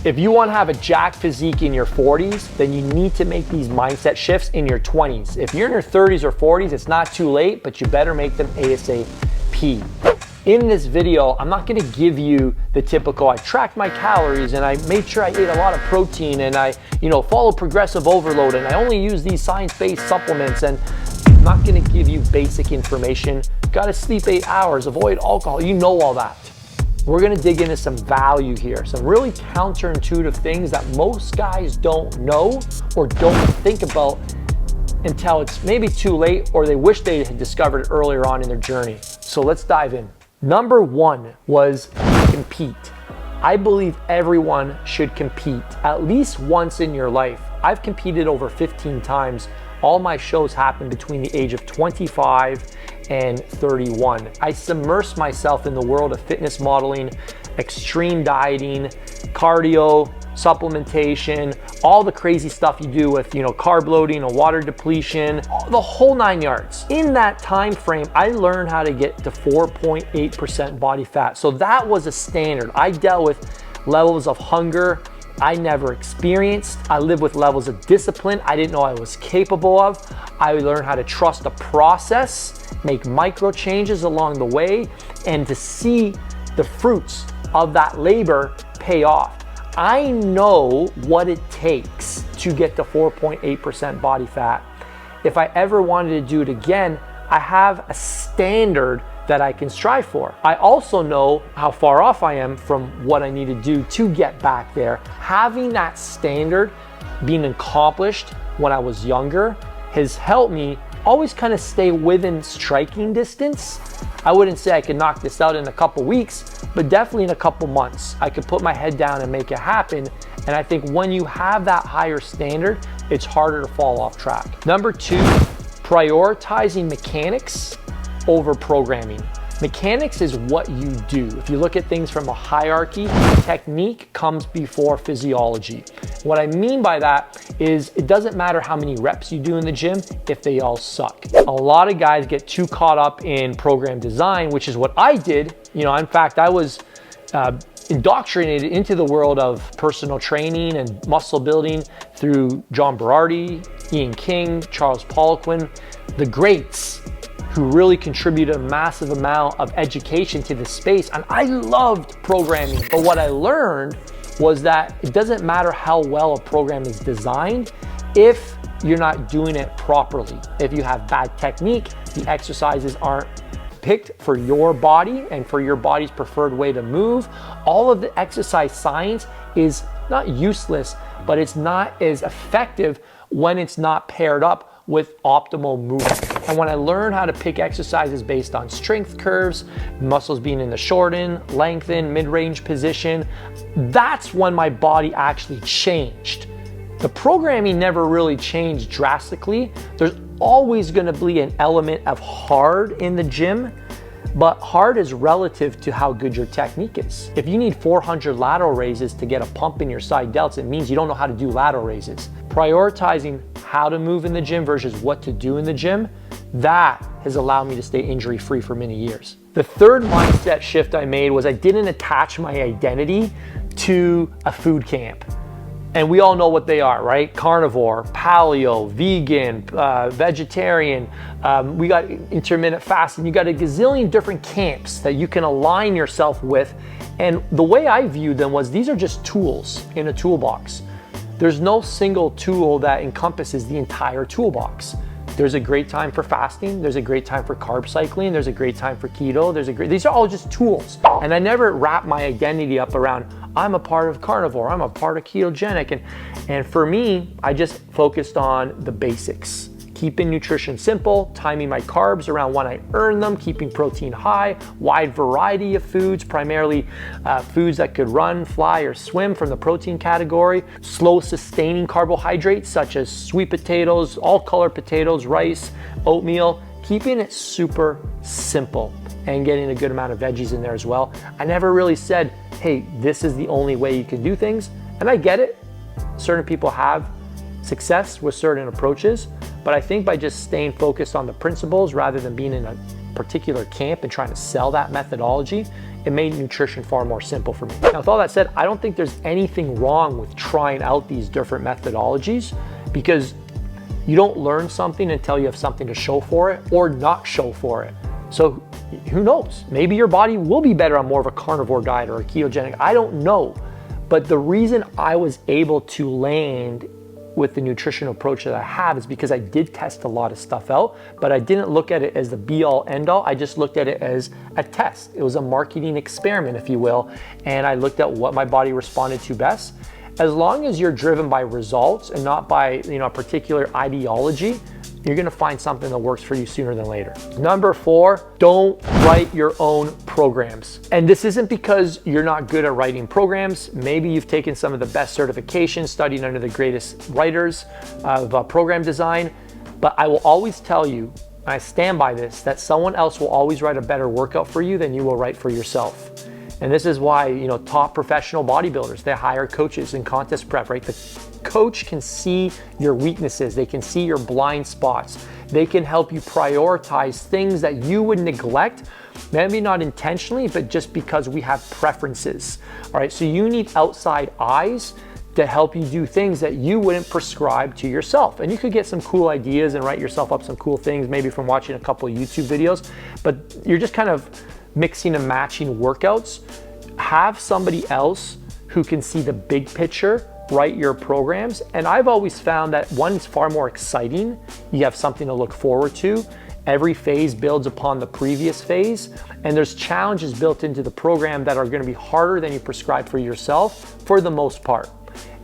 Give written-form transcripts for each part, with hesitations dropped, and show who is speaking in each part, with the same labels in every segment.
Speaker 1: If you want to have a jacked physique in your 40s, then you need to make these mindset shifts in your 20s. If you're in your 30s or 40s, it's not too late, but you better make them ASAP. In this video, I'm not gonna give you the typical, I tracked my calories and I made sure I ate a lot of protein and I follow progressive overload and I only use these science-based supplements, and I'm not gonna give you basic information. Gotta sleep 8 hours, avoid alcohol, you know all that. We're gonna dig into some value here, some really counterintuitive things that most guys don't know or don't think about until it's maybe too late or they wish they had discovered it earlier on in their journey. So let's dive in. Number one was compete. I believe everyone should compete at least once in your life. I've competed over 15 times. All my shows happen between the age of 25 and 31. I immerse myself in the world of fitness modeling, extreme dieting, cardio, supplementation, all the crazy stuff you do with carb loading and water depletion, the whole 9 yards. In that time frame, I learned how to get to 4.8% body fat. So that was a standard. I dealt with levels of hunger I never experienced. I lived with levels of discipline I didn't know I was capable of. I learned how to trust the process, make micro changes along the way, and to see the fruits of that labor pay off. I know what it takes to get to 4.8% body fat. If I ever wanted to do it again, I have a standard that I can strive for. I also know how far off I am from what I need to do to get back there. Having that standard being accomplished when I was younger has helped me always kind of stay within striking distance. I wouldn't say I could knock this out in a couple weeks, but definitely in a couple months. I could put my head down and make it happen. And I think when you have that higher standard, it's harder to fall off track. Number two, prioritizing mechanics over programming. Mechanics is what you do. If you look at things from a hierarchy, technique comes before physiology. What I mean by that is it doesn't matter how many reps you do in the gym if they all suck. A lot of guys get too caught up in program design, which is what I did. In fact, I was indoctrinated into the world of personal training and muscle building through John Berardi, Ian King, Charles Poliquin, the greats who really contributed a massive amount of education to this space. And I loved programming. But what I learned was that it doesn't matter how well a program is designed if you're not doing it properly. If you have bad technique, the exercises aren't picked for your body and for your body's preferred way to move. All of the exercise science is not useless, but it's not as effective when it's not paired up with optimal movement. And when I learned how to pick exercises based on strength curves, muscles being in the shorten, lengthen, mid-range position, that's when my body actually changed. The programming never really changed drastically. There's always gonna be an element of hard in the gym, but hard is relative to how good your technique is. If you need 400 lateral raises to get a pump in your side delts, it means you don't know how to do lateral raises. Prioritizing how to move in the gym versus what to do in the gym, that has allowed me to stay injury-free for many years. The third mindset shift I made was I didn't attach my identity to a food camp. And we all know what they are, right? Carnivore, paleo, vegan, vegetarian, we got intermittent fasting. You got a gazillion different camps that you can align yourself with. And the way I viewed them was these are just tools in a toolbox. There's no single tool that encompasses the entire toolbox. There's a great time for fasting. There's a great time for carb cycling. There's a great time for keto. These are all just tools. And I never wrap my identity up around, I'm a part of carnivore, I'm a part of ketogenic. And for me, I just focused on the basics. Keeping nutrition simple, timing my carbs around when I earn them, keeping protein high, wide variety of foods, primarily foods that could run, fly, or swim from the protein category, slow sustaining carbohydrates such as sweet potatoes, all color potatoes, rice, oatmeal, keeping it super simple and getting a good amount of veggies in there as well. I never really said, hey, this is the only way you can do things. And I get it. Certain people have success with certain approaches, but I think by just staying focused on the principles rather than being in a particular camp and trying to sell that methodology, it made nutrition far more simple for me. Now, with all that said, I don't think there's anything wrong with trying out these different methodologies, because you don't learn something until you have something to show for it or not show for it. So who knows? Maybe your body will be better on more of a carnivore diet or a ketogenic. I don't know. But the reason I was able to land with the nutrition approach that I have is because I did test a lot of stuff out, but I didn't look at it as the be all end all. I just looked at it as a test. It was a marketing experiment, if you will. And I looked at what my body responded to best. As long as you're driven by results and not by, a particular ideology, you're gonna find something that works for you sooner than later. Number 4, don't write your own programs. And this isn't because you're not good at writing programs. Maybe you've taken some of the best certifications, studied under the greatest writers of program design, but I will always tell you, and I stand by this, that someone else will always write a better workout for you than you will write for yourself. And this is why, top professional bodybuilders, they hire coaches in contest prep, right? The coach can see your weaknesses. They can see your blind spots. They can help you prioritize things that you would neglect, maybe not intentionally, but just because we have preferences. All right, so you need outside eyes to help you do things that you wouldn't prescribe to yourself. And you could get some cool ideas and write yourself up some cool things, maybe from watching a couple of YouTube videos, but you're just kind of mixing and matching workouts. Have somebody else who can see the big picture write your programs. And I've always found that one is far more exciting. You have something to look forward to. Every phase builds upon the previous phase, and there's challenges built into the program that are going to be harder than you prescribe for yourself for the most part.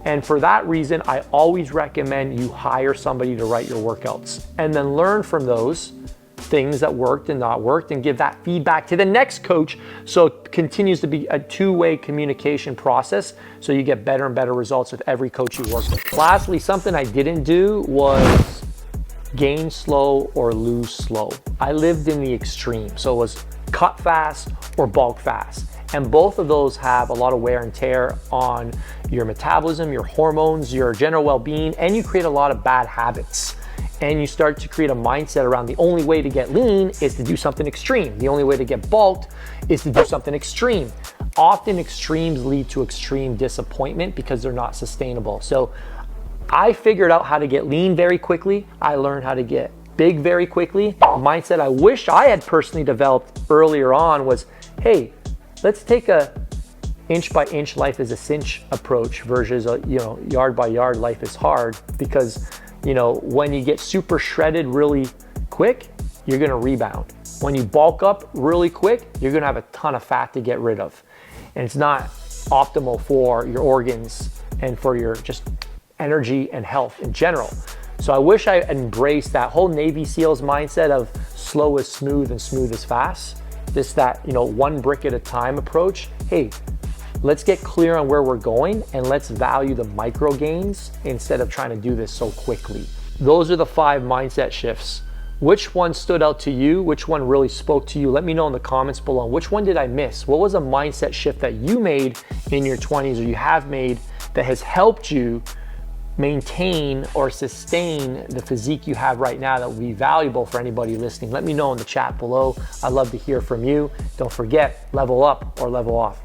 Speaker 1: And for that reason, I always recommend you hire somebody to write your workouts and then learn from those things that worked and not worked and give that feedback to the next coach, so it continues to be a two-way communication process, so you get better and better results with every coach you work with. Lastly, something I didn't do was gain slow or lose slow. I lived in the extreme, so it was cut fast or bulk fast. And both of those have a lot of wear and tear on your metabolism, your hormones, your general well-being, and you create a lot of bad habits. And you start to create a mindset around the only way to get lean is to do something extreme. The only way to get bulked is to do something extreme. Often extremes lead to extreme disappointment because they're not sustainable. So I figured out how to get lean very quickly. I learned how to get big very quickly. A mindset I wish I had personally developed earlier on was, hey, let's take a inch by inch life is a cinch approach versus a, yard by yard life is hard, because when you get super shredded really quick, you're gonna rebound. When you bulk up really quick, you're gonna have a ton of fat to get rid of. And it's not optimal for your organs and for your just energy and health in general. So I wish I embraced that whole Navy SEALs mindset of slow is smooth and smooth is fast. Just that, one brick at a time approach. Hey, let's get clear on where we're going and let's value the micro gains instead of trying to do this so quickly. Those are the 5 mindset shifts. Which one stood out to you? Which one really spoke to you? Let me know in the comments below. Which one did I miss? What was a mindset shift that you made in your 20s or you have made that has helped you maintain or sustain the physique you have right now that will be valuable for anybody listening? Let me know in the chat below. I'd love to hear from you. Don't forget, level up or level off.